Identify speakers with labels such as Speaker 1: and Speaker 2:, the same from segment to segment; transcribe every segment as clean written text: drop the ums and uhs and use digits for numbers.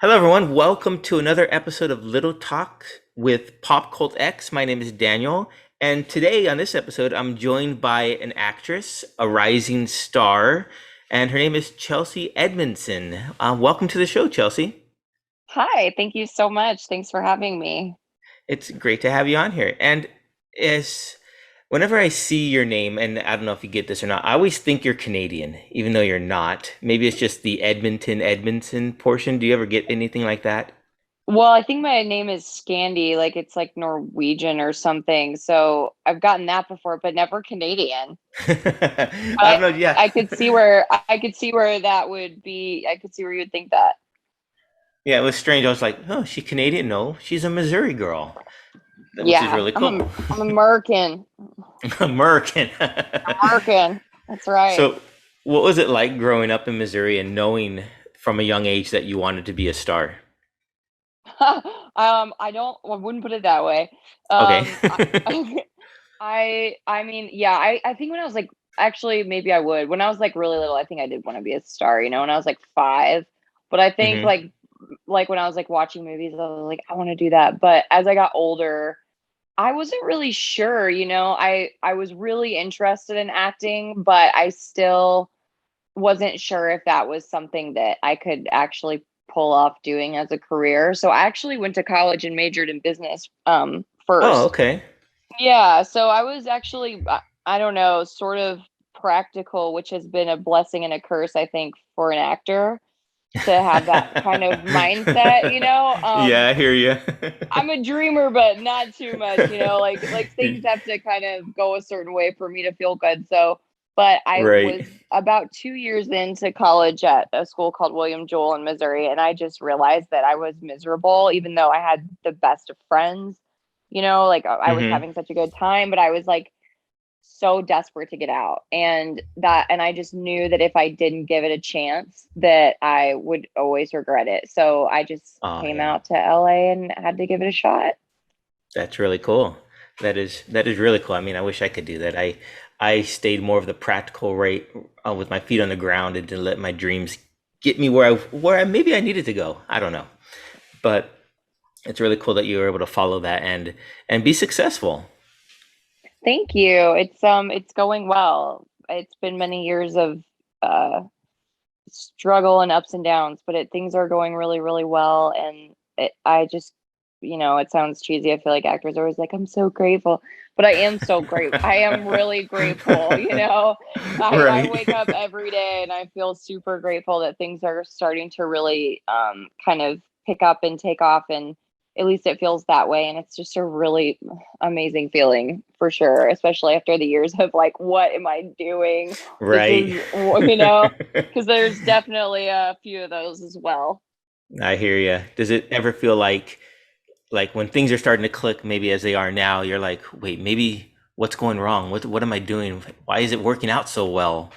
Speaker 1: Hello, everyone. Welcome to another episode of Little Talk with PopCultX. My name is Daniel, and today on this episode, I'm joined by an actress, a rising star, and her name is Chelsea Edmundson. Welcome to the show, Chelsea.
Speaker 2: Hi, thank you so much. Thanks for having me.
Speaker 1: It's great to have you on here. And as whenever I see your name, and I don't know if you get this or not, I always think you're Canadian, even though you're not. Maybe it's just the Edmonton portion. Do you ever get anything like that?
Speaker 2: Well, I think my name is Scandi, like it's like Norwegian or something. So I've gotten that before, but never Canadian.
Speaker 1: I don't
Speaker 2: I
Speaker 1: know. Yeah.
Speaker 2: I could see where I could see where that would be. I could see where you would think that.
Speaker 1: Yeah, it was strange. I was like, oh, she Canadian? No, she's a Missouri girl, which is
Speaker 2: Yeah,
Speaker 1: really cool.
Speaker 2: I'm American.
Speaker 1: American.
Speaker 2: American. That's right.
Speaker 1: So, what was it like growing up in Missouri and knowing from a young age that you wanted to be a star?
Speaker 2: I wouldn't put it that way.
Speaker 1: Okay.
Speaker 2: Um, I, I mean, yeah, I think when I was like, actually, maybe I would. When I was like really little, I think I did want to be a star, when I was like 5. But I think
Speaker 1: hmm
Speaker 2: like when I was like watching movies, I was like, I want to do that. But as I got older, I wasn't really sure, I was really interested in acting, but I still wasn't sure if that was something that I could actually pull off doing as a career. So I actually went to college and majored in business
Speaker 1: Oh,
Speaker 2: first.
Speaker 1: okay.
Speaker 2: Yeah, so I was actually I don't know, sort of practical, which has been a blessing and a curse, I think, for an actor to have that kind of mindset,
Speaker 1: Yeah, I hear you.
Speaker 2: I'm a dreamer, but not too much, like things have to kind of go a certain way for me to feel good. So, but I
Speaker 1: Right.
Speaker 2: was about 2 years into college at a school called William Joel in Missouri, and I just realized that I was miserable, even though I had the best of friends, like I was
Speaker 1: hmm
Speaker 2: having such a good time, but I was like so desperate to get out. And I just knew that if I didn't give it a chance, that I would always regret it. So I just
Speaker 1: Oh,
Speaker 2: came
Speaker 1: yeah.
Speaker 2: out to LA and had to give it a shot.
Speaker 1: That's really cool. That is really cool. I mean, I wish I could do that. I stayed more of the practical rate with my feet on the ground and to let my dreams get me where I maybe I needed to go. I don't know, but it's really cool that you were able to follow that and be successful.
Speaker 2: Thank you. It's going well. It's been many years of uh struggle and ups and downs, but things are going really, really well. And I just, it sounds cheesy. I feel like actors are always like, I'm so grateful, but I am so great. I am really grateful. I
Speaker 1: Right.
Speaker 2: wake up every day and I feel super grateful that things are starting to really kind of pick up and take off. And at least it feels that way. And it's just a really amazing feeling for sure, especially after the years of like, what am I doing? This
Speaker 1: Right.
Speaker 2: is, because there's definitely a few of those as well.
Speaker 1: I hear you. Does it ever feel like when things are starting to click, maybe as they are now, you're like, wait, maybe what's going wrong? What am I doing? Why is it working out so well?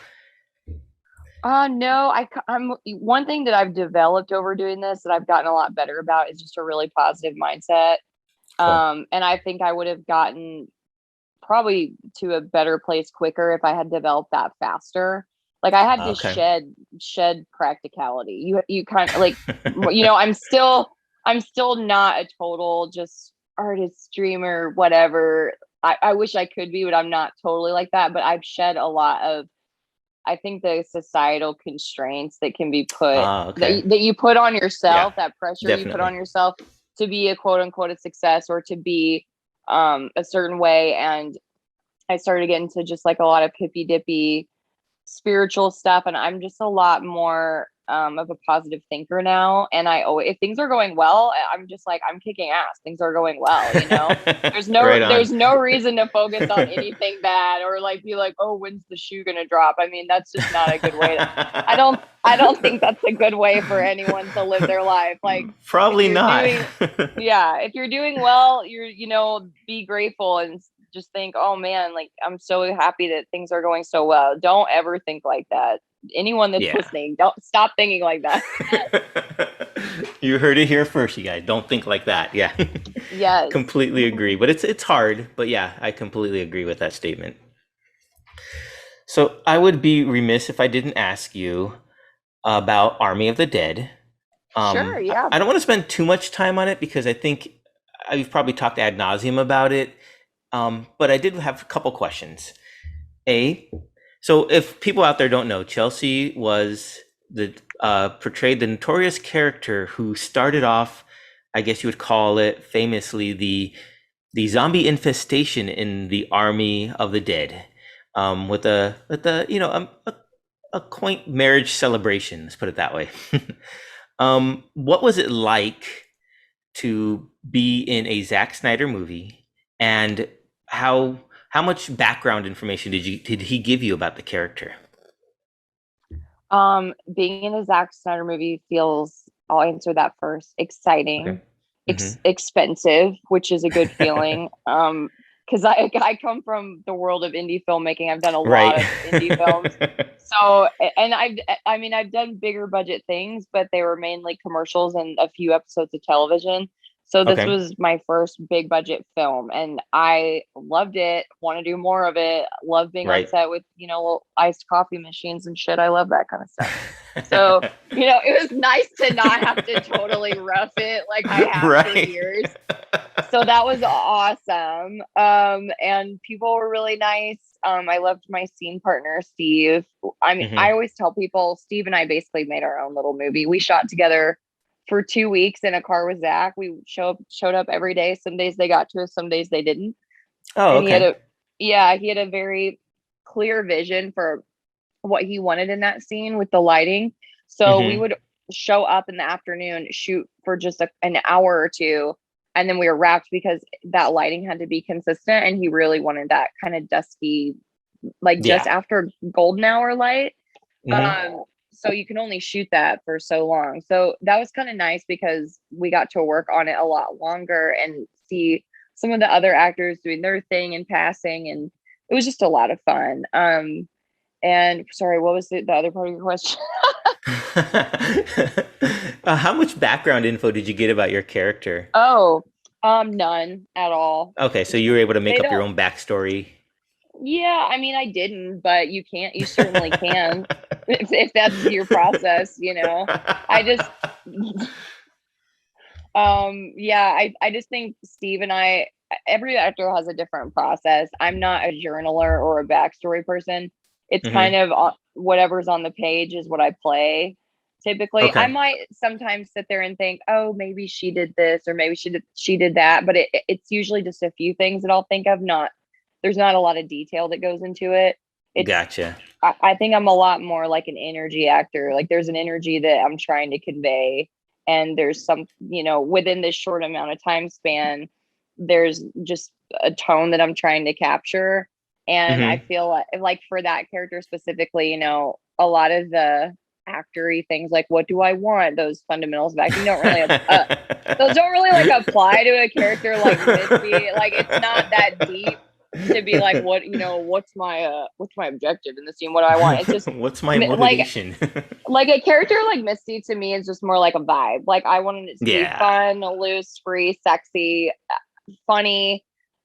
Speaker 2: No, I'm one thing that I've developed over doing this that I've gotten a lot better about is just a really positive mindset.
Speaker 1: Cool.
Speaker 2: And I think I would have gotten probably to a better place quicker if I had developed that faster. Like I had to
Speaker 1: Okay.
Speaker 2: shed practicality. You kind of like I'm still not a total just artist, dreamer, whatever. I wish I could be, but I'm not totally like that. But I've shed a lot of, I think, the societal constraints that can be put
Speaker 1: Okay.
Speaker 2: that you put on
Speaker 1: Yeah,
Speaker 2: yourself, that pressure you put
Speaker 1: definitely.
Speaker 2: on yourself to be a quote unquote a success or to be a certain way. And I started getting to just like a lot of hippy dippy spiritual stuff, and I'm just a lot more of a positive thinker now. And I always, if things are going well, I'm just like, I'm kicking ass. Things are going well.
Speaker 1: Right on.
Speaker 2: There's no reason to focus on anything bad or like be like, oh, when's the shoe gonna drop? I mean, that's just not a good way to. I don't think that's a good way for anyone to live their life. Like if
Speaker 1: Probably
Speaker 2: you're
Speaker 1: not.
Speaker 2: doing, yeah, if you're doing well, be grateful and just think, oh man, like I'm so happy that things are going so well. Don't ever think like that. Anyone that's
Speaker 1: Yeah.
Speaker 2: listening, don't stop thinking like that.
Speaker 1: You heard it here first, you guys. Don't think like that. Yeah.
Speaker 2: Yes.
Speaker 1: Completely agree. But it's hard, but yeah, I completely agree with that statement. So I would be remiss if I didn't ask you about Army of the Dead.
Speaker 2: Sure, yeah.
Speaker 1: I don't want to spend too much time on it because I think I've probably talked ad nauseum about it. But I did have a couple questions. A, so if people out there don't know, Chelsea was the portrayed the notorious character who started off, I guess you would call it famously, the zombie infestation in the army of the dead, with a a quaint marriage celebration. Let's put it that way. What was it like to be in a Zack Snyder movie, and how much background information did he give you about the character?
Speaker 2: Being in a Zack Snyder movie feels, I'll answer that first,
Speaker 1: Okay.
Speaker 2: exciting,
Speaker 1: Mm-hmm.
Speaker 2: expensive, which is a good feeling. Because I come from the world of indie filmmaking. I've done a
Speaker 1: Right.
Speaker 2: lot of indie films. So, and I mean, I've done bigger budget things, but they were mainly commercials and a few episodes of television. So this
Speaker 1: Okay.
Speaker 2: was my first big budget film, and I loved it. Want to do more of it. Love being on
Speaker 1: Right.
Speaker 2: set with, little iced coffee machines and shit. I love that kind of stuff. So, it was nice to not have to totally rough it like I have for
Speaker 1: Right.
Speaker 2: years. So that was awesome. And people were really nice. I loved my scene partner, Steve. I mean, I
Speaker 1: Hmm.
Speaker 2: always tell people, Steve and I basically made our own little movie. We shot together for 2 weeks in a car with Zack. We showed up every day. Some days they got to us, some days they didn't.
Speaker 1: Oh,
Speaker 2: And
Speaker 1: okay.
Speaker 2: he had a very clear vision for what he wanted in that scene with the lighting. So we
Speaker 1: Hmm.
Speaker 2: would show up in the afternoon, shoot for just an hour or two, and then we were wrapped because that lighting had to be consistent. And he really wanted that kind of dusky, like just
Speaker 1: Yeah.
Speaker 2: after golden hour light.
Speaker 1: Hmm.
Speaker 2: Um, so you can only shoot that for so long. So that was kind of nice because we got to work on it a lot longer and see some of the other actors doing their thing and passing, and it was just a lot of fun. And sorry, what was the other part of your question?
Speaker 1: How much background info did you get about your character?
Speaker 2: Oh, none at all.
Speaker 1: Okay, so you were able to make
Speaker 2: They
Speaker 1: up your
Speaker 2: don't.
Speaker 1: own backstory.
Speaker 2: Yeah, I mean, I didn't, but you can't. You certainly can, if that's your process. I just, yeah, I just think Steve and I. Every actor has a different process. I'm not a journaler or a backstory person. It's kind
Speaker 1: Hmm.
Speaker 2: of whatever's on the page is what I play. Typically, I
Speaker 1: Okay.
Speaker 2: might sometimes sit there and think, oh, maybe she did this or maybe she did that, but it's usually just a few things that I'll think of. Not There's not a lot of detail that goes into it. It's
Speaker 1: Gotcha.
Speaker 2: I think I'm a lot more like an energy actor. Like there's an energy that I'm trying to convey, and there's some, within this short amount of time span, there's just a tone that I'm trying to capture. And I
Speaker 1: Hmm.
Speaker 2: feel like for that character specifically, a lot of the actory things like what do I want, those fundamentals of acting don't really those don't really like apply to a character like Misty. Like it's not that deep to be like, what's my objective in the scene, what do I want. It's just
Speaker 1: What's my
Speaker 2: like
Speaker 1: motivation?
Speaker 2: a character like Misty to me is just more like a vibe. Like I wanted it to be
Speaker 1: Yeah.
Speaker 2: fun, loose, free, sexy, funny.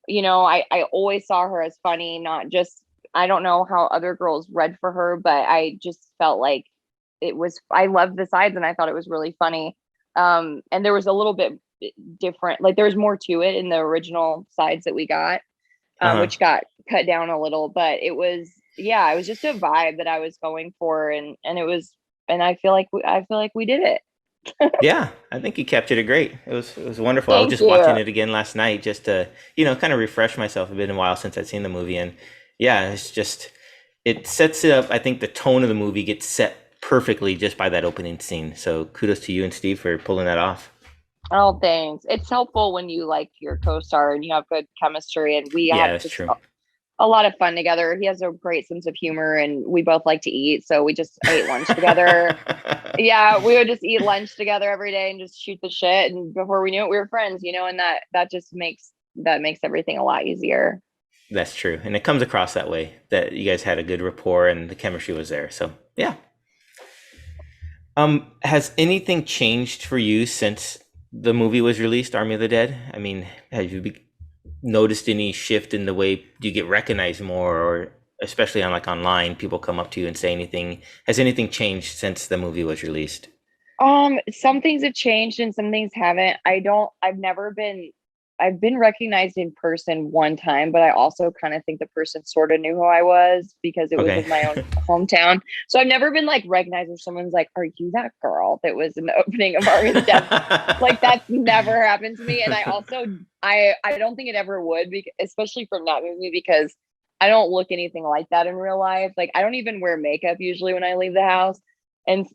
Speaker 2: I always saw her as funny, not just, I don't know how other girls read for her, but I just felt like I loved the sides and I thought it was really funny. And there was a little bit different, like there was more to it in the original sides that we got,
Speaker 1: Uh-huh.
Speaker 2: which got cut down a little, but it was just a vibe that I was going for. And I feel like we did it.
Speaker 1: Yeah, I think you captured it great. It was wonderful. I was
Speaker 2: Thank
Speaker 1: just watching
Speaker 2: you.
Speaker 1: it again last night just to, kind of refresh myself. It's been a while since I'd seen the movie, and yeah, it sets it up. I think the tone of the movie gets set perfectly just by that opening scene. So kudos to you and Steve for pulling that off.
Speaker 2: Oh, thanks. It's helpful when you like your co-star and you have good chemistry. And we
Speaker 1: Yeah,
Speaker 2: had
Speaker 1: that's
Speaker 2: just
Speaker 1: true.
Speaker 2: a lot of fun together. He has a great sense of humor, and we both like to eat, so we just ate lunch together. Yeah, we would just eat lunch together every day and just shoot the shit. And before we knew it, we were friends. And that just makes everything a lot easier.
Speaker 1: That's true. And it comes across that way that you guys had a good rapport and the chemistry was there. So, yeah. Has anything changed for you since the movie was released, Army of the Dead? I mean, have you noticed any shift in the way do you get recognized more, or especially on like online, people come up to you and say anything? Has anything changed since the movie was released?
Speaker 2: Some things have changed and some things haven't. I've never been, I've been recognized in person one time, but I also kind of think the person sort of knew who I was because it was
Speaker 1: Okay.
Speaker 2: in my own hometown. So I've never been like recognized where someone's like, "Are you that girl that was in the opening of Armin Death?" Like that's never happened to me. And I also, I don't think it ever would, because, especially from that movie, because I don't look anything like that in real life. Like I don't even wear makeup usually when I leave the house. And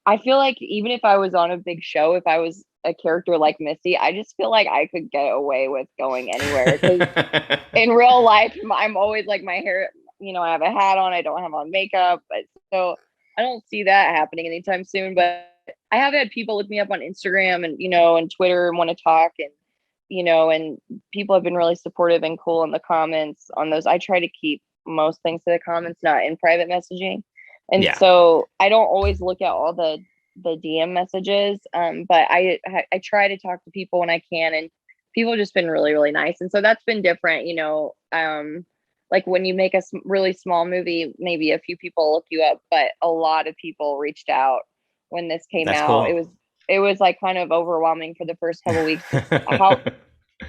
Speaker 2: I feel like even if I was on a big show, if I was a character like Missy, I just feel like I could get away with going anywhere, because in real life, I'm always like my hair, I have a hat on, I don't have on makeup, so I don't see that happening anytime soon. But I have had people look me up on Instagram and and Twitter and want to talk, and people have been really supportive and cool in the comments on those. I try to keep most things to the comments, not in private messaging. And
Speaker 1: Yeah,
Speaker 2: so I don't always look at all the DM messages, but I try to talk to people when I can, and people have just been really really nice, and so that's been different. Like when you make a really small movie, maybe a few people look you up, but a lot of people reached out when this came
Speaker 1: that's
Speaker 2: out.
Speaker 1: cool.
Speaker 2: It was like kind of overwhelming for the first couple weeks, just how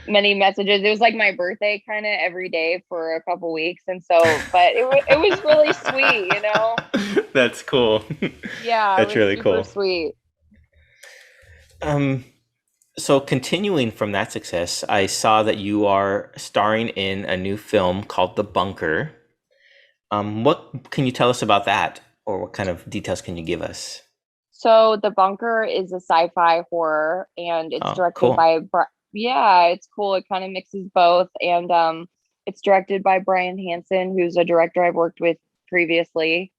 Speaker 2: many messages. It was like my birthday kind of every day for a couple weeks. And so, but it was really sweet.
Speaker 1: That's cool.
Speaker 2: Yeah, it
Speaker 1: That's
Speaker 2: was
Speaker 1: really
Speaker 2: super
Speaker 1: cool.
Speaker 2: sweet.
Speaker 1: Um, so continuing from that success, I saw that you are starring in a new film called The Bunker. What can you tell us about that, or what kind of details can you give us?
Speaker 2: So The Bunker is a sci-fi horror, and it's
Speaker 1: Oh,
Speaker 2: directed
Speaker 1: cool.
Speaker 2: by yeah, it's cool. It kind of mixes both, and it's directed by Brian Hansen, who's a director I've worked with previously,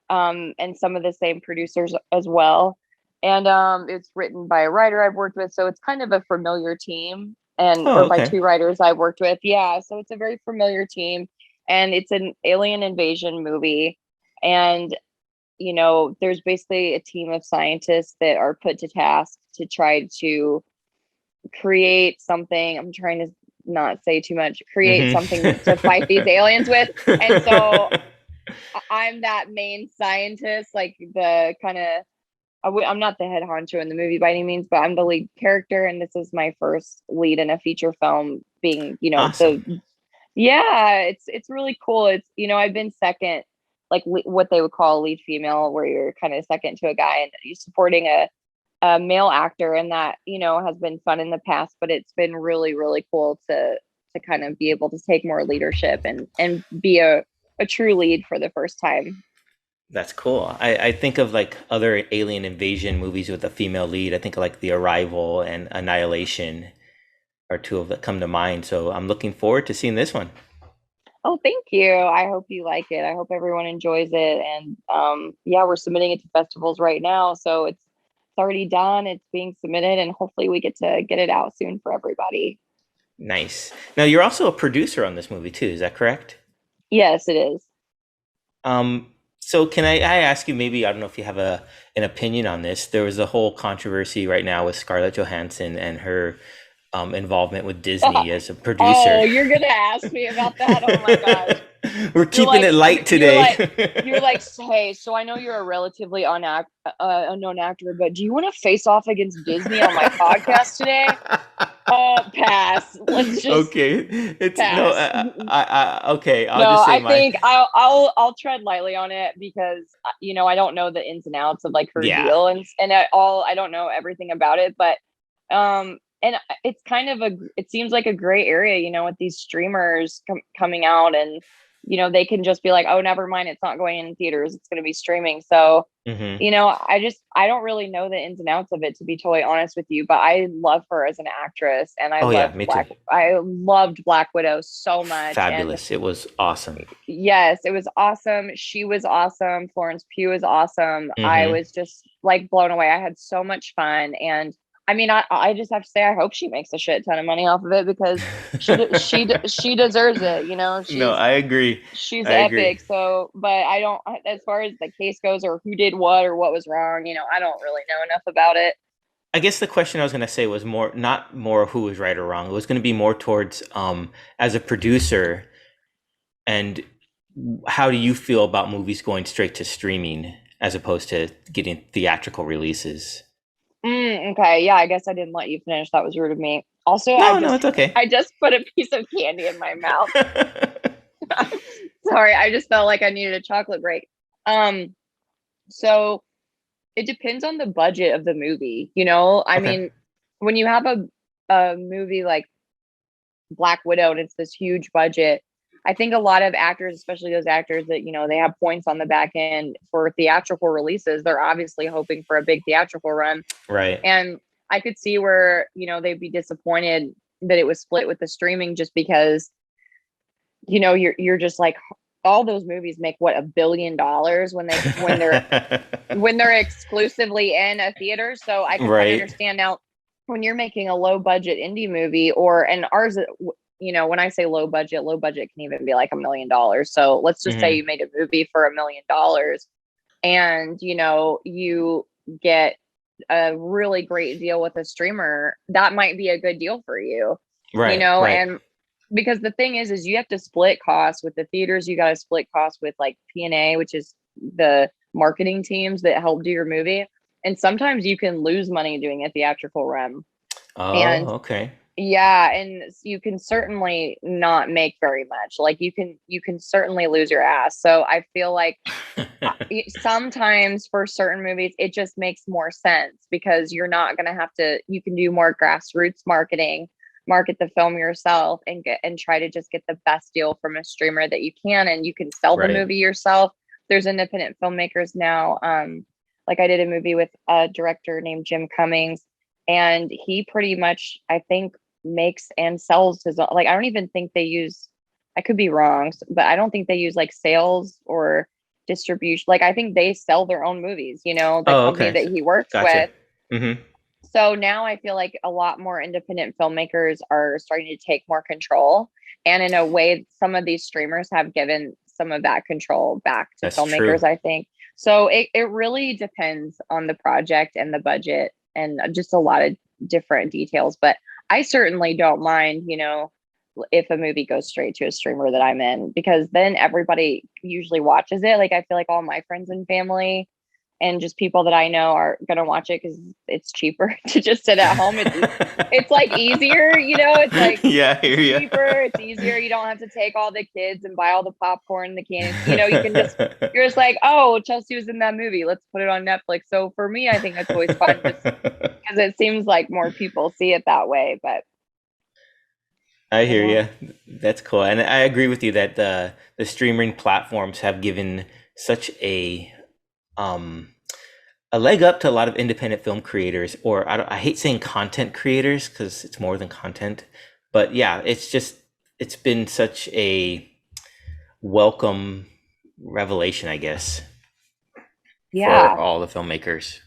Speaker 2: and some of the same producers as well. And it's written by a writer I've worked with, so it's kind of a familiar team, and
Speaker 1: Oh,
Speaker 2: or by
Speaker 1: okay.
Speaker 2: two writers I've worked with. Yeah, so it's a very familiar team, and it's an alien invasion movie. And there's basically a team of scientists that are put to task to try to create something. I'm trying to not say too much, create something to fight these aliens with. And so I'm that main scientist, like the kind of, I'm not the head honcho in the movie by any means, but I'm the lead character. And this is my first lead in a feature film, being,
Speaker 1: Awesome.
Speaker 2: yeah, it's really cool. It's I've been second, like what they would call a lead female, where you're kind of second to a guy, and you're supporting a male actor, and that has been fun in the past. But it's been really really cool to kind of be able to take more leadership and be a true lead for the first time.
Speaker 1: That's cool. I think of like other alien invasion movies with a female lead. I think of like The Arrival and Annihilation are two of that come to mind. So I'm looking forward to seeing this one.
Speaker 2: Oh, thank you. I hope you like it. I hope everyone enjoys it. And yeah, we're submitting it to festivals right now, so it's already done. It's being submitted, and hopefully we get to get it out soon for everybody.
Speaker 1: Nice. Now you're also a producer on this movie too. Is that correct?
Speaker 2: Yes, it is.
Speaker 1: So can I ask you, maybe, I don't know if you have an opinion on this. There was a whole controversy right now with Scarlett Johansson and her involvement with Disney as a producer.
Speaker 2: Oh, you're gonna ask me about that? Oh my gosh.
Speaker 1: We're
Speaker 2: You're
Speaker 1: keeping
Speaker 2: like
Speaker 1: it light
Speaker 2: you're
Speaker 1: today.
Speaker 2: like, hey, so I know you're a relatively unknown actor, but do you want to face off against Disney on my podcast today? Pass. Let's just
Speaker 1: Okay, it's no,
Speaker 2: pass.
Speaker 1: okay. I'll
Speaker 2: No,
Speaker 1: just say
Speaker 2: I
Speaker 1: my
Speaker 2: think I'll tread lightly on it, because I don't know the ins and outs of like her
Speaker 1: yeah.
Speaker 2: deal, and I don't know everything about it. But and it's kind of it seems like a gray area, with these streamers coming out, and they can just be like, oh, never mind, it's not going in theaters, it's going to be streaming. So
Speaker 1: Hmm.
Speaker 2: I don't really know the ins and outs of it, to be totally honest with you, but I love her as an actress, and
Speaker 1: Oh yeah, me too.
Speaker 2: I loved Black Widow so much. And
Speaker 1: Fabulous. It was awesome.
Speaker 2: yes, it was awesome. She was awesome. Florence Pugh was awesome. I
Speaker 1: Hmm.
Speaker 2: was just like blown away. I had so much fun. And I mean, I just have to say, I hope she makes a shit ton of money off of it, because she deserves it.
Speaker 1: No, I agree.
Speaker 2: She's
Speaker 1: I agree.
Speaker 2: epic. So, but I don't, as far as the case goes, or who did what or what was wrong, I don't really know enough about it.
Speaker 1: I guess the question I was going to say was more, not more who was right or wrong. It was going to be more towards as a producer, and how do you feel about movies going straight to streaming as opposed to getting theatrical releases?
Speaker 2: Okay, yeah, I guess I didn't let you finish. That was rude of me. Also,
Speaker 1: No, no, it's okay.
Speaker 2: I just put a piece of candy in my mouth. Sorry, I just felt like I needed a chocolate break. Um, so it depends on the budget of the movie, you know? I
Speaker 1: Okay.
Speaker 2: mean, when you have a movie like Black Widow and it's this huge budget, I think a lot of actors, especially those actors that, you know, they have points on the back end for theatrical releases, they're obviously hoping for a big theatrical run.
Speaker 1: Right.
Speaker 2: And I could see where, you know, they'd be disappointed that it was split with the streaming just because, you know, you're just like all those movies make what $1 billion when they're exclusively in a theater. So I can kind of
Speaker 1: Right.
Speaker 2: understand now when you're making a low budget indie movie or and ours, you know, when I say low budget can even be like $1 million. So let's just say
Speaker 1: Hmm.
Speaker 2: you made a movie for $1 million and you know you get a really great deal with a streamer, that might be a good deal for you, you
Speaker 1: Right.
Speaker 2: know,
Speaker 1: Right.
Speaker 2: and because the thing is you have to split costs with the theaters, you got to split costs with like P&A, which is the marketing teams that help do your movie. And sometimes you can lose money doing a theatrical run. And
Speaker 1: Oh, okay.
Speaker 2: yeah, and you can certainly not make very much. Like you can certainly lose your ass. So I feel like sometimes for certain movies it just makes more sense because you're not going to have to, you can do more grassroots marketing, market the film yourself and get and try to just get the best deal from a streamer that you can, and you can sell the
Speaker 1: Right.
Speaker 2: movie yourself. There's independent filmmakers now, like I did a movie with a director named Jim Cummings, and he pretty much I think makes and sells his own, like I don't even think they use, I could be wrong, but I don't think they use like sales or distribution. Like I think they sell their own movies, you know, the
Speaker 1: Oh,
Speaker 2: company
Speaker 1: okay.
Speaker 2: that he works
Speaker 1: Gotcha.
Speaker 2: with.
Speaker 1: Hmm.
Speaker 2: So now I feel like a lot more independent filmmakers are starting to take more control. And in a way, some of these streamers have given some of that control back to
Speaker 1: That's true.
Speaker 2: filmmakers, I think. So it really depends on the project and the budget and just a lot of different details. But I certainly don't mind, you know, if a movie goes straight to a streamer that I'm in, because then everybody usually watches it. Like I feel like all my friends and family and just people that I know are gonna watch it because it's cheaper to just sit at home. It's like easier, you know, it's like
Speaker 1: Yeah, I hear
Speaker 2: it's
Speaker 1: you.
Speaker 2: cheaper, it's easier. You don't have to take all the kids and buy all the popcorn, the candy. You know, you can just you're just like, oh, Chelsea was in that movie. Let's put it on Netflix. So for me, I think that's always fun just because it seems like more people see it that way. But
Speaker 1: I
Speaker 2: you
Speaker 1: hear
Speaker 2: know,
Speaker 1: you. That's cool, and I agree with you that the streaming platforms have given such um a leg up to a lot of independent film creators, or I hate saying content creators because it's more than content, but yeah, it's been such a welcome revelation, I guess, for
Speaker 2: yeah,
Speaker 1: all the filmmakers.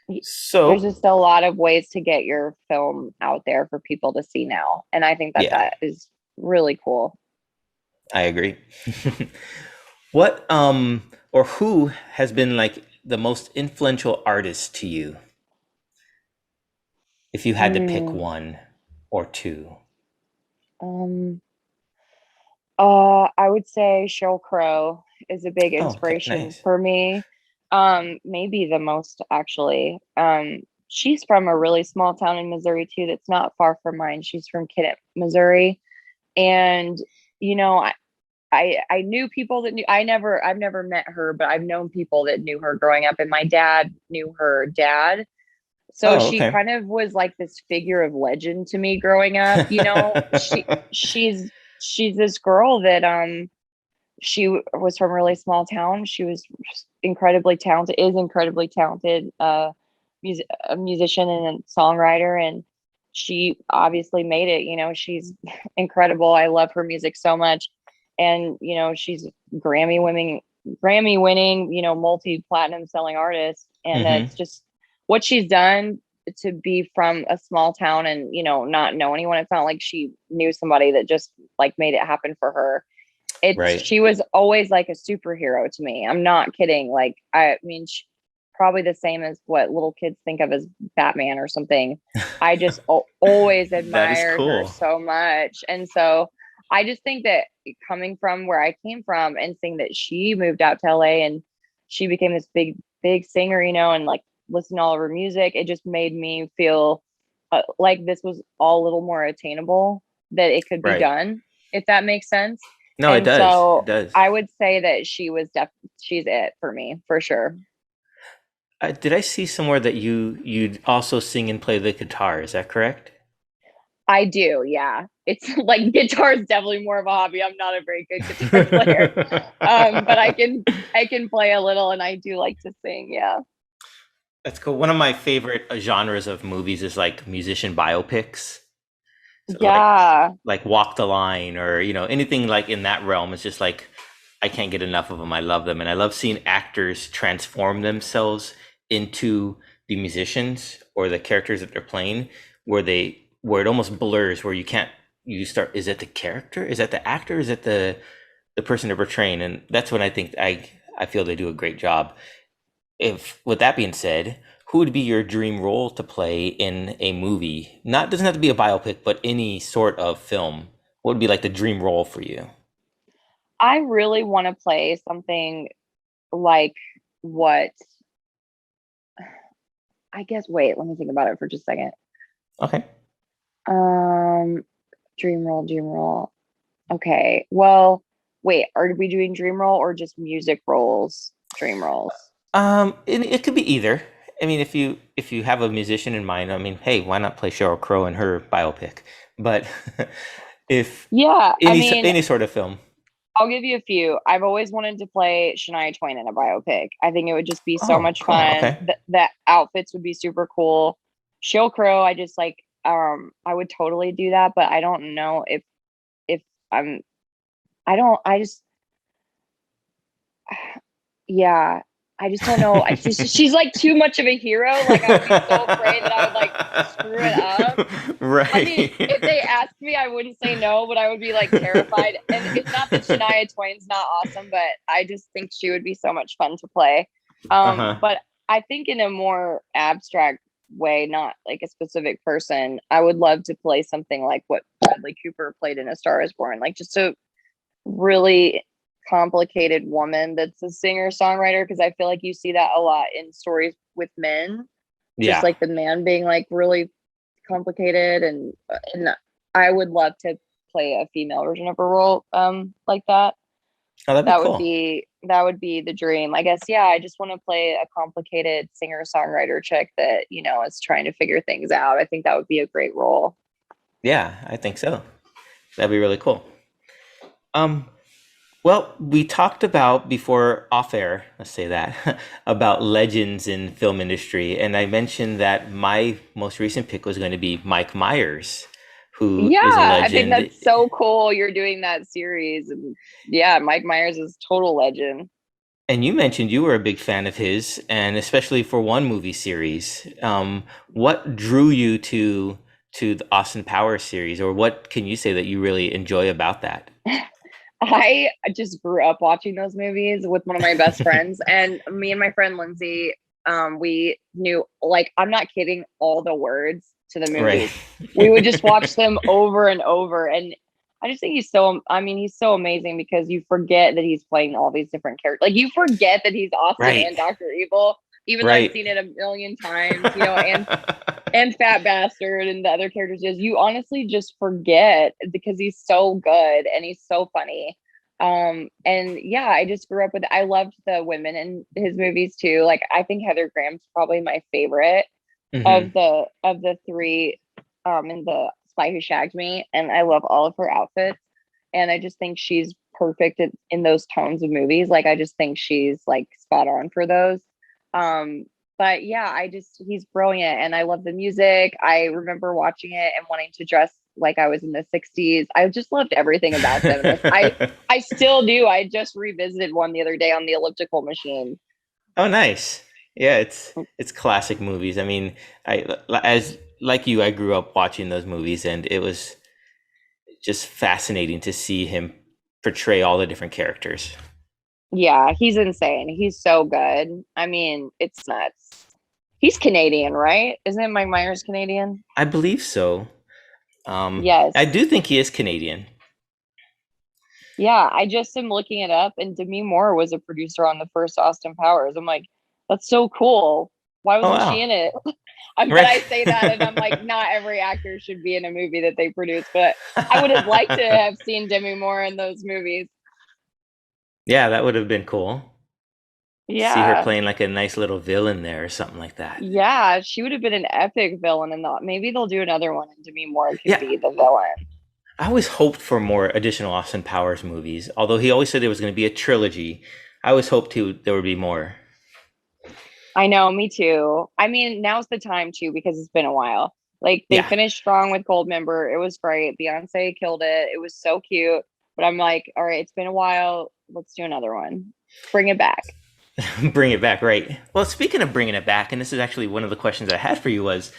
Speaker 2: there's
Speaker 1: So
Speaker 2: just a lot of ways to get your film out there for people to see now, and I think that
Speaker 1: yeah,
Speaker 2: that is really cool.
Speaker 1: I agree. What or who has been like the most influential artist to you, if you had to pick
Speaker 2: Mm,
Speaker 1: one or two?
Speaker 2: um, I would say Sheryl Crow is a big
Speaker 1: Oh, okay,
Speaker 2: inspiration
Speaker 1: nice.
Speaker 2: for me. Maybe the most actually. She's from a really small town in Missouri too, that's not far from mine. She's from Kennett, Missouri. And you know, I knew people that knew, I've never met her, but I've known people that knew her growing up, and my dad knew her dad. So
Speaker 1: Oh,
Speaker 2: she
Speaker 1: okay.
Speaker 2: kind of was like this figure of legend to me growing up. You know, she's this girl that she was from a really small town. She was incredibly talented, is incredibly talented, a musician and a songwriter, and she obviously made it. You know, she's incredible. I love her music so much, and you know, she's Grammy winning, you know, multi platinum selling artist, and
Speaker 1: Hmm.
Speaker 2: it's just what she's done to be from a small town and you know not know anyone. It's not like she knew somebody that just like made it happen for her. It's
Speaker 1: Right.
Speaker 2: she was always like a superhero to me. I'm not kidding. Like I mean, probably the same as what little kids think of as Batman or something. I just always
Speaker 1: That is
Speaker 2: admired her
Speaker 1: cool.
Speaker 2: so much, and so I just think that coming from where I came from and seeing that she moved out to LA and she became this big singer, you know, and like listened to all of her music, it just made me feel like this was all a little more attainable, that it could be
Speaker 1: Right.
Speaker 2: done, if that makes sense.
Speaker 1: No, it
Speaker 2: And
Speaker 1: does. It
Speaker 2: so
Speaker 1: does.
Speaker 2: I would say that she's it for me for sure.
Speaker 1: Did I see somewhere that you also sing and play the guitar? Is that correct?
Speaker 2: I do, yeah. It's like guitar is definitely more of a hobby. I'm not a very good guitar player. But I can play a little and I do like to sing, yeah.
Speaker 1: That's cool. One of my favorite genres of movies is like musician biopics. So
Speaker 2: Yeah.
Speaker 1: like Walk the Line, or anything like in that realm. It's just like I can't get enough of them. I love them, and I love seeing actors transform themselves into the musicians or the characters that they're playing, where it almost blurs, where you start, is it the character? Is that the actor? Is it the person they're portraying? And that's when I think I feel they do a great job. If with that being said, who would be your dream role to play in a movie? Not doesn't have to be a biopic, but any sort of film. What would be like the dream role for you?
Speaker 2: I really want to play something like what I guess wait, let me think about it for just a second.
Speaker 1: Okay.
Speaker 2: Um dream role. Okay. Well, wait, are we doing dream role or just music roles? Dream roles.
Speaker 1: It could be either. I mean, if you have a musician in mind, I mean, hey, why not play Sheryl Crow in her biopic? But if
Speaker 2: Yeah, I mean,
Speaker 1: any sort of film.
Speaker 2: I'll give you a few. I've always wanted to play Shania Twain in a biopic. I think it would just be so
Speaker 1: Oh,
Speaker 2: much
Speaker 1: cool.
Speaker 2: fun.
Speaker 1: Okay.
Speaker 2: The outfits would be super cool. Sheryl Crow, I just like I would totally do that, but I don't know if I'm I don't I just yeah, I just don't know. She's like too much of a hero. Like I would be so afraid that I would like screw it up. I mean,
Speaker 1: Right.
Speaker 2: if they asked me, I wouldn't say no, but I would be like terrified. And it's not that Shania Twain's not awesome, but I just think she would be so much fun to play.
Speaker 1: Uh-huh.
Speaker 2: But I think in a more abstract way, not like a specific person, I would love to play something like what Bradley Cooper played in A Star Is Born, like just a really complicated woman that's a singer songwriter. Because I feel like you see that a lot in stories with men, just
Speaker 1: Yeah.
Speaker 2: like the man being like really complicated, and I would love to play a female version of a role like that.
Speaker 1: Oh, that'd be cool.
Speaker 2: That would be the dream. I guess yeah, I just want to play a complicated singer-songwriter chick that, is trying to figure things out. I think that would be a great role.
Speaker 1: Yeah, I think so. That'd be really cool. Um, well, we talked about before off air, let's say that, about legends in film industry, and I mentioned that my most recent pick was going to be Mike Myers, who is a
Speaker 2: Yeah, I think
Speaker 1: legend.
Speaker 2: that's so cool you're doing that series. And yeah, Mike Myers is total legend.
Speaker 1: And you mentioned you were a big fan of his, and especially for one movie series. What drew you to the Austin Powers series, or what can you say that you really enjoy about that?
Speaker 2: I just grew up watching those movies with one of my best friends, and me and my friend Lindsay, we knew, like, I'm not kidding, all the words to the
Speaker 1: Right.
Speaker 2: movies. We would just watch them over and over, and I just think he's so amazing because you forget that he's playing all these different characters. Like you forget that he's Austin
Speaker 1: Right.
Speaker 2: and Doctor Evil, even though I've
Speaker 1: Right.
Speaker 2: seen it a million times, and Fat Bastard and the other characters. Is you honestly just forget because he's so good and he's so funny. And yeah, I just grew up with I loved the women in his movies too. Like I think Heather Graham's probably my favorite
Speaker 1: Hmm.
Speaker 2: of the three in the Spy Who Shagged Me, and I love all of her outfits. And I just think she's perfect in those tones of movies. Like I just think she's like spot on for those. Um, but yeah, he's brilliant and I love the music. I remember watching it and wanting to dress like I was in the 60s. I just loved everything about them. I still do. I just revisited one the other day on the elliptical machine.
Speaker 1: Oh, nice. Yeah, it's classic movies. I mean, as like you, I grew up watching those movies, and it was just fascinating to see him portray all the different characters.
Speaker 2: Yeah, he's insane. He's so good. I mean, it's nuts. He's Canadian, right? Isn't Mike Myers Canadian?
Speaker 1: I believe so. I
Speaker 2: Yes.
Speaker 1: do think he is Canadian.
Speaker 2: Yeah, I just am looking it up, and Demi Moore was a producer on the first Austin Powers. I'm like, that's so cool. Why
Speaker 1: Oh
Speaker 2: wasn't she
Speaker 1: wow.
Speaker 2: in it? But
Speaker 1: Right.
Speaker 2: I say that, and I'm like, not every actor should be in a movie that they produce. But I would have liked to have seen Demi Moore in those movies.
Speaker 1: Yeah, that would have been cool. See her
Speaker 2: Yeah,
Speaker 1: playing like a nice little villain there or something like that.
Speaker 2: yeah, she would have been an epic villain, and maybe they'll do another one, and Demi Moore can
Speaker 1: Yeah,
Speaker 2: be the villain.
Speaker 1: I always hoped for more additional Austin Powers movies. Although he always said there was going to be a trilogy, I always hoped there would be more.
Speaker 2: I know, me too. I mean, now's the time too because it's been a while. Like they
Speaker 1: Yeah,
Speaker 2: finished strong with Goldmember. It was great. Beyonce killed it. It was so cute. But I'm like, all right, it's been a while. Let's do another one. Bring it back.
Speaker 1: bring it back, right? Well, speaking of bringing it back, and this is actually one of the questions I had for you was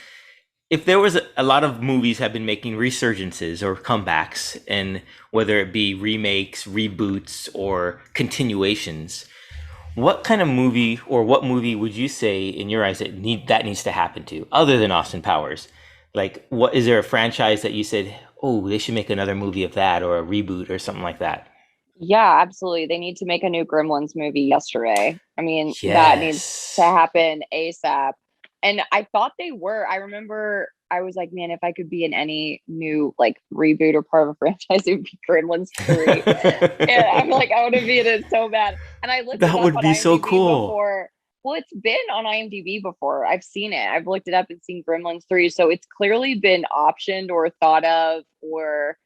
Speaker 1: if there was a lot of movies have been making resurgences or comebacks, and whether it be remakes, reboots, or continuations, what kind of movie or what movie would you say in your eyes that needs to happen to, other than Austin Powers? Like, what is there a franchise that you said, oh, they should make another movie of that or a reboot or something like that?
Speaker 2: Yeah, absolutely. They need to make a new Gremlins movie yesterday. I mean, that needs to
Speaker 1: Yes.
Speaker 2: happen ASAP. And I thought they were. I remember I was like, man, if I could be in any new like reboot or part of a franchise, it would be Gremlins 3. And I'm like, I want to be in it so bad. And I looked it
Speaker 1: That
Speaker 2: up
Speaker 1: would
Speaker 2: on
Speaker 1: be so
Speaker 2: IMDb
Speaker 1: cool.
Speaker 2: before. Well, it's been on IMDb before. I've seen it. I've looked it up and seen Gremlins 3. So it's clearly been optioned or thought of or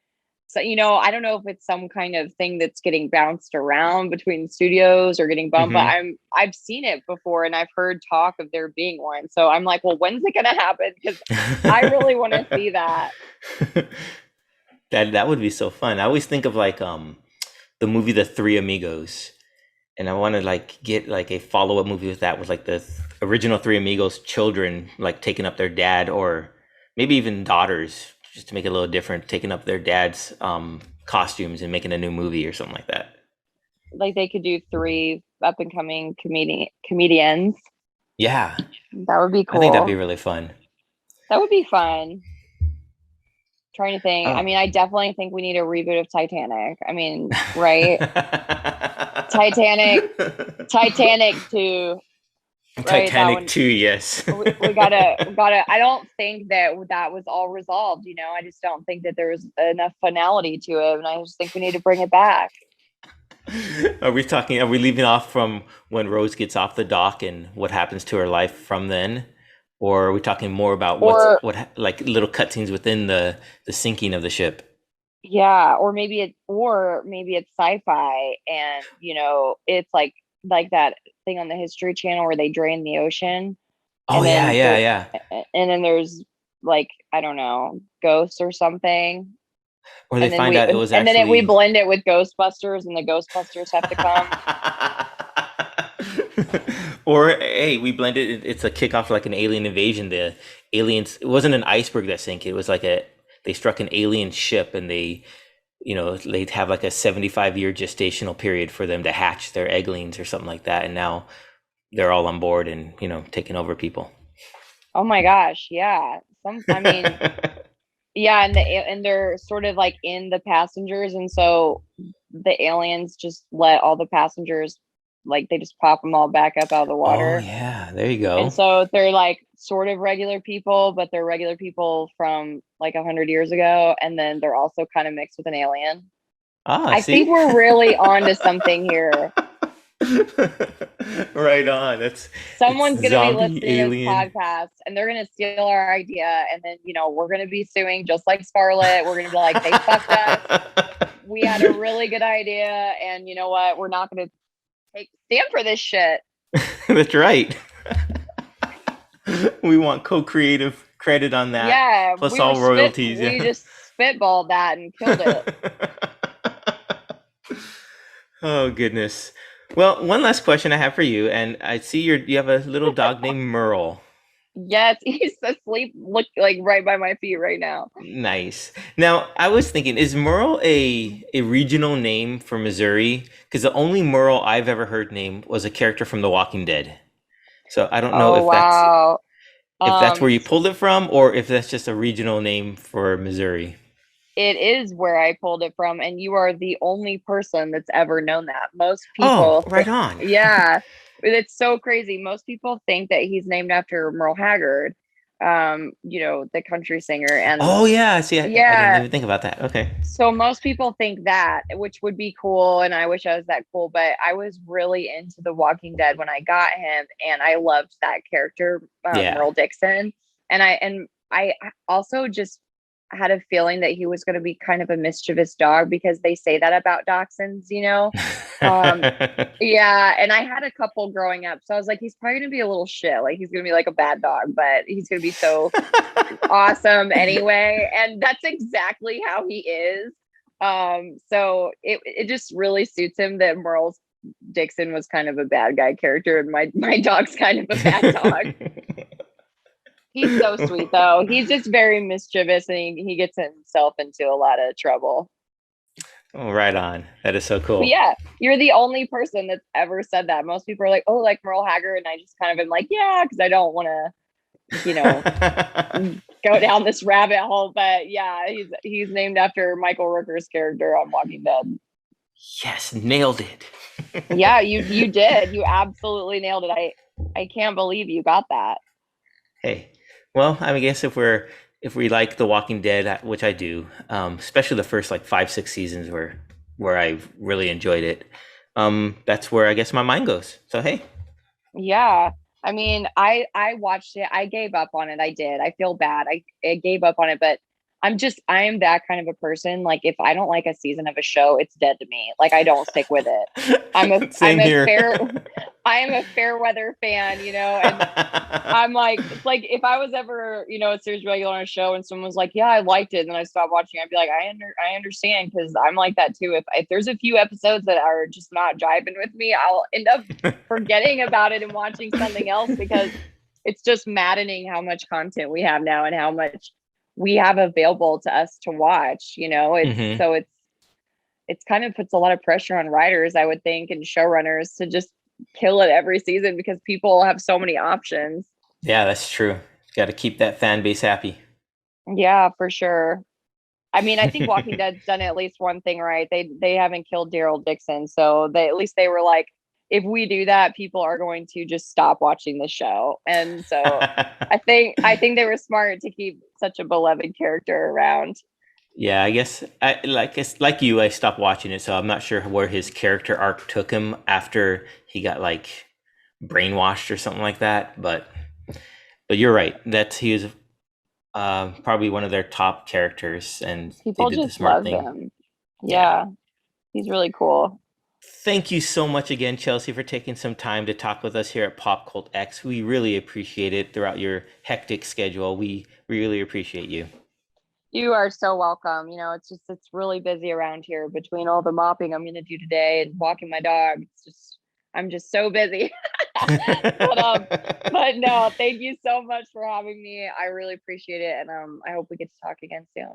Speaker 2: so, I don't know if it's some kind of thing that's getting bounced around between studios or getting bumped, but
Speaker 1: Hmm.
Speaker 2: I've seen it before and I've heard talk of there being one. So I'm like, well, when's it gonna happen? Because I really want to see that.
Speaker 1: That would be so fun. I always think of like the movie The Three Amigos, and I want to like get like a follow up movie with that, with like the original Three Amigos children like taking up their dad, or maybe even daughters, just to make it a little different, taking up their dad's costumes and making a new movie or something like that.
Speaker 2: Like they could do three up and coming comedians.
Speaker 1: Yeah,
Speaker 2: That would be
Speaker 1: I think that'd be
Speaker 2: cool.
Speaker 1: really fun.
Speaker 2: That would be fun. Trying to think. I
Speaker 1: Oh.
Speaker 2: mean, I definitely think we need a reboot of Titanic. I mean, right? Titanic, Titanic 2, right? That
Speaker 1: Titanic
Speaker 2: one
Speaker 1: 2, yes.
Speaker 2: we gotta I don't think that was all resolved. I just don't think that there was enough finality to it, and I just think we need to bring it back.
Speaker 1: Are we leaving off from when Rose gets off the dock and what happens to her life from then? Or are we talking more about
Speaker 2: Or
Speaker 1: like little cutscenes within the sinking of the ship?
Speaker 2: yeah, or maybe it's sci-fi, and it's like that thing on the History Channel where they drain the ocean,
Speaker 1: Oh
Speaker 2: and
Speaker 1: yeah,
Speaker 2: then
Speaker 1: yeah, yeah.
Speaker 2: there's like, I don't know, ghosts or something.
Speaker 1: Or they
Speaker 2: And then
Speaker 1: find
Speaker 2: we
Speaker 1: out it was
Speaker 2: and then we
Speaker 1: actually
Speaker 2: blend it with Ghostbusters, and the Ghostbusters have to come.
Speaker 1: or hey, we blended it's a kickoff for like an alien invasion. The aliens, it wasn't an iceberg that sank, it was like they struck an alien ship, and they'd have like a 75-year gestational period for them to hatch their egglings or something like that, and now they're all on board and taking over people.
Speaker 2: Oh my gosh, yeah. I mean, yeah, and they're sort of like in the passengers, and so the aliens just let all the passengers, like they just pop them all back up out of the
Speaker 1: Oh
Speaker 2: water.
Speaker 1: yeah, there you
Speaker 2: And
Speaker 1: go.
Speaker 2: so they're like sort of regular people, but they're regular people from like 100 years ago, and then they're also kind of mixed with an alien.
Speaker 1: Ah,
Speaker 2: I think
Speaker 1: see.
Speaker 2: we're really on to something here.
Speaker 1: Right on. It's
Speaker 2: Someone's going to be
Speaker 1: zombie
Speaker 2: listening to this
Speaker 1: alien.
Speaker 2: podcast and they're going to steal our idea. And then, we're going to be suing just like Scarlett. We're going to be like, they fucked us. We had a really good idea. And you know what? We're not going to stand for this shit.
Speaker 1: That's right. We want co-creative credit on that,
Speaker 2: Yeah.
Speaker 1: plus all royalties.
Speaker 2: We
Speaker 1: Yeah.
Speaker 2: just spitballed that and killed it.
Speaker 1: Oh goodness. Well, one last question I have for you, and I see you have a little dog named Merle.
Speaker 2: Yes. He's asleep, look like right by my feet right now.
Speaker 1: Nice. Now, I was thinking, is Merle a regional name for Missouri? Because the only Merle I've ever heard named was a character from The Walking Dead. So I don't know
Speaker 2: Oh, wow.
Speaker 1: if that's where you
Speaker 2: So
Speaker 1: pulled it from, or if that's just a regional name for Missouri.
Speaker 2: it is where I pulled it from, and you are the only person that's ever known that. Most
Speaker 1: Oh,
Speaker 2: people
Speaker 1: right on.
Speaker 2: yeah. It's so crazy. Most people think that he's named after Merle Haggard, the country singer. And
Speaker 1: Oh yeah, see, I didn't
Speaker 2: yeah,
Speaker 1: even think about that. Okay.
Speaker 2: so most people think that, which would be cool, and I wish I was that cool, but I was really into The Walking Dead when I got him, and I loved that character,
Speaker 1: Yeah.
Speaker 2: Merle Dixon. And I also just had a feeling that he was going to be kind of a mischievous dog, because they say that about dachshunds. Um, yeah, and I had a couple growing up, so I was like, he's probably gonna be a little shit. Like, he's gonna be like a bad dog, but he's gonna be so awesome anyway. And that's exactly how he is. So it just really suits him that Merle Dixon was kind of a bad guy character, and my dog's kind of a bad dog. He's so sweet though. He's just very mischievous, and he gets himself into a lot of trouble.
Speaker 1: Oh, right on. That is so
Speaker 2: But
Speaker 1: cool.
Speaker 2: yeah, you're the only person that's ever said that. Most people are like, "Oh, like Merle Haggard," and I just kind of am like, "Yeah," because I don't want to, go down this rabbit hole. But yeah, he's named after Michael Rooker's character on Walking Dead.
Speaker 1: Yes, nailed it.
Speaker 2: Yeah, you did. You absolutely nailed it. I can't believe you got that.
Speaker 1: Hey, well, I guess if we like The Walking Dead, which I do, especially the first like 5, 6 seasons where I really enjoyed it, that's where I guess my mind goes. So hey,
Speaker 2: Yeah. I mean, I watched it. I gave up on it. I did. I feel bad. I gave up on it, but I am that kind of a person. Like, if I don't like a season of a show, it's dead to me. Like, I don't stick with it. I'm
Speaker 1: same
Speaker 2: a
Speaker 1: here.
Speaker 2: fair I am a fair weather fan, and I'm like, it's like if I was ever, a series regular on a show and someone was like, "Yeah, I liked it," and then I stopped watching, I'd be like, I understand, because I'm like that too. If there's a few episodes that are just not jiving with me, I'll end up forgetting about it and watching something else, because it's just maddening how much content we have now and how much we have available to us to watch.
Speaker 1: Hmm.
Speaker 2: It's kind of puts a lot of pressure on writers, I would think, and showrunners to just kill it every season, because people have so many options.
Speaker 1: Yeah, that's true. Got to keep that fan base happy.
Speaker 2: Yeah, for sure. I mean, I think Walking Dead's done at least one thing right. They haven't killed Daryl Dixon, so they at least they were like, if we do that, people are going to just stop watching the show. And so I think they were smart to keep such a beloved character around.
Speaker 1: Yeah, I guess it's like you. I stopped watching it, so I'm not sure where his character arc took him after he got like brainwashed or something like that. But you're right. That he was probably one of their top characters, and they
Speaker 2: People
Speaker 1: did the
Speaker 2: just
Speaker 1: smart
Speaker 2: love
Speaker 1: thing.
Speaker 2: him.
Speaker 1: Yeah.
Speaker 2: Yeah, he's really cool.
Speaker 1: Thank you so much again, Chelsea, for taking some time to talk with us here at PopCultX. We really appreciate it throughout your hectic schedule. We really appreciate you.
Speaker 2: You are so welcome. It's really busy around here between all the mopping I'm going to do today and walking my dog. I'm just so busy. but but no, thank you so much for having me. I really appreciate it, and I hope we get to talk again soon.